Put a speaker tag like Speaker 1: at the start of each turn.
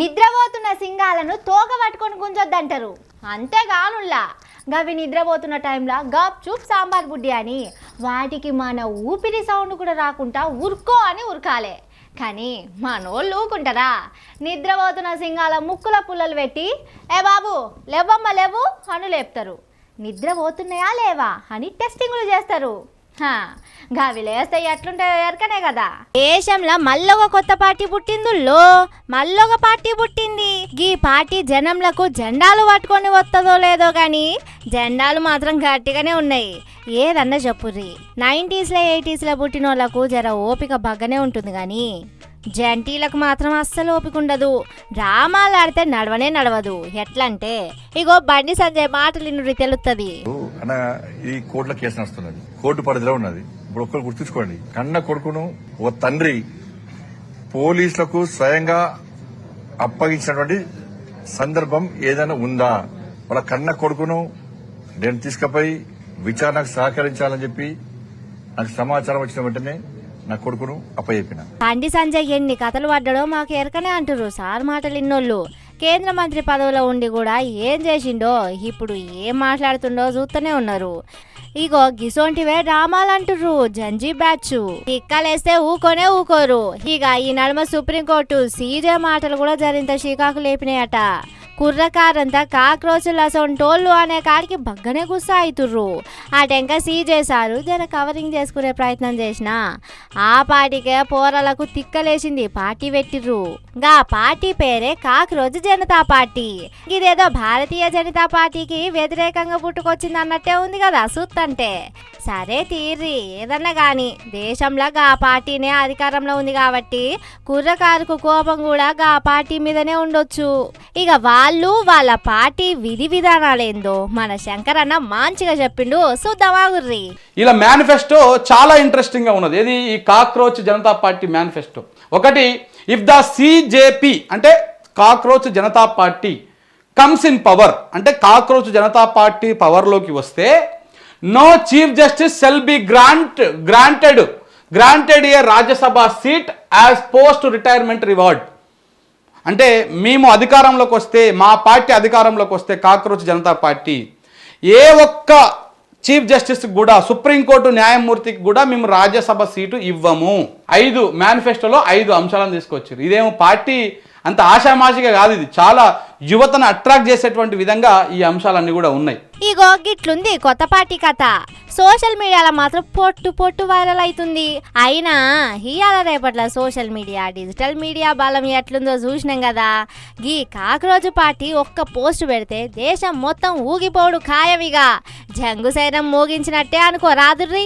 Speaker 1: నిద్రపోతున్న సింగాలను తోక పట్టుకొని గుంజొద్దంటారు. అంతేగానుల్లా గవి నిద్రపోతున్న టైంలో గప్ చూప్ సాంబార్ బుడ్డి అని వాటికి మన ఊపిరి సౌండ్ కూడా రాకుండా ఉరుకో అని ఉరకాలే. కానీ మనోళ్ళు ఊకుంటారా? నిద్రపోతున్న సింగాల ముక్కుల పుల్లలు పెట్టి ఏ బాబు లేవమ్మ లేవు అని లేపుతారు. నిద్రపోతున్నాయా లేవా అని టెస్టింగ్లు చేస్తారు. గావి లేస్తే ఎట్లుంటాయో ఎరకనే కదా. దేశంలో మళ్ళొక కొత్త పార్టీ పుట్టిందుల్లో మళ్ళొక పార్టీ పుట్టింది. ఈ పార్టీ జనంలకు జెండాలు పట్టుకొని వస్తుందో లేదో కానీ జెండాలు మాత్రం గట్టిగానే ఉన్నాయి. ఏదన్నా చెప్పుర్రి, 90s 80s పుట్టిన వాళ్ళకు జర ఓపిక బాగానే ఉంటుంది కానీ జంటీలకు మాత్రం అస్సలు ఓపిక ఉండదు. డ్రామాలు ఆడితే నడవనే నడవదు. ఎట్లంటే ఇగో బండి సంజయ్ మాటలు ఇన్నుడి తెలుస్తుంది.
Speaker 2: ఈ కోర్టులో కేసు నడుస్తున్నది, కోర్టు పరిధిలో ఉన్నది. ఇప్పుడు ఒక్కరు గుర్తుంచుకోండి, కన్న కొడుకును ఓ తండ్రి పోలీసులకు స్వయంగా అప్పగించినటువంటి సందర్భం ఏదైనా ఉందా? వాళ్ళ కన్న కొడుకును నేను తీసుకుపోయి విచారణకు సహకరించాలని చెప్పి నాకు సమాచారం వచ్చిన వెంటనే నా కొడుకును అప్పచెప్పిన.
Speaker 1: బండి సంజయ్ ఎన్ని కథలు పడ్డాడో మాకు ఎరకనే అంటారు సార్ మాటలు ఇన్నోళ్ళు. కేంద్ర మంత్రి పదవిలో ఉండి కూడా ఏం చేసిండో ఇప్పుడు ఏం మాట్లాడుతుండో చూస్తూనే ఉన్నారు. ఇగో గిసోంటివే డ్రామాలు అంటుర్రు జంజీ బ్యాచ్. తిక్కలేస్తే ఊకోనే ఊకోరు. ఇక ఈ నడుమ సుప్రీంకోర్టు సీజే మాటలు కూడా జరింత షికాకు లేపినాయట. కుర్రకారంతా కాక్రోచుల సొంటోళ్ళు అనే కాడికి బగ్గనే గుస్సా అవుతుర్రు. ఆ టెంక సీజేశారు. జర కవరింగ్ చేసుకునే ప్రయత్నం చేసిన ఆ పార్టీకే పోరలకు తిక్కలేసింది. పార్టీ పెట్టిర్రు. గా పార్టీ పేరే కాక్రోచ్ జనతా పార్టీ. ఇదేదో భారతీయ జనతా పార్టీకి వ్యతిరేకంగా పుట్టుకొచ్చింది అన్నట్టే ఉంది కదా చూస్తుంటే. సరే తీర్రి ఏదన్నా గాని దేశంలో గా పార్టీనే అధికారంలో ఉంది కాబట్టి కుర్రకారుకు కోపం కూడా గా పార్టీ మీదనే ఉండొచ్చు. ఇక వాళ్ళు వాళ్ళ పార్టీ విధి విధానాలేందో మన శంకరన్న మంచిగా చెప్పిండు. చూద్దామాగుర్రి.
Speaker 3: ఇలా మేనిఫెస్టో చాలా ఇంట్రెస్టింగ్ గా ఉన్నది. ఇది ఈ కాక్రోచ్ జనతా పార్టీ మేనిఫెస్టో. ఒకటి, ఇఫ్ ద సిజేపీ అంటే cockroach Janata party comes in power, అంటే కాక్రోచ్ జనతా పార్టీ పవర్లోకి వస్తే no chief justice shall be granted a Rajya Sabha seat as post retirement reward. అంటే మేము అధికారంలోకి వస్తే, మా పార్టీ అధికారంలోకి వస్తే కాక్రోచ్ జనతా పార్టీ ఏ ఒక్క చీఫ్ జస్టిస్ కూడా, సుప్రీంకోర్టు న్యాయమూర్తికి కూడా మేము రాజ్యసభ సీటు ఇవ్వము. 5 మేనిఫెస్టోలో 5 అంశాలను తీసుకొచ్చారు. ఇదేమో పార్టీ అంత ఆషామాషిగా కాదు, ఇది చాలా యువతను అట్రాక్ట్ చేసేటువంటి విధంగా ఈ అంశాలన్నీ కూడా ఉన్నాయి.
Speaker 1: ఇగో గిట్లుంది కొత్త పార్టీ కథ. సోషల్ మీడియాలో మాత్రం పొట్టు వైరల్ అవుతుంది. అయినా ఇవాళ రేపట్ల సోషల్ మీడియా, డిజిటల్ మీడియా బలం ఎట్లుందో చూసినాం కదా. ఈ కాక్రోచ్ పార్టీ ఒక్క పోస్ట్ పెడితే దేశం మొత్తం ఊగిపోడు ఖాయమిగా. జంగు సైరం మోగించినట్టే అనుకో రాదుర్రి.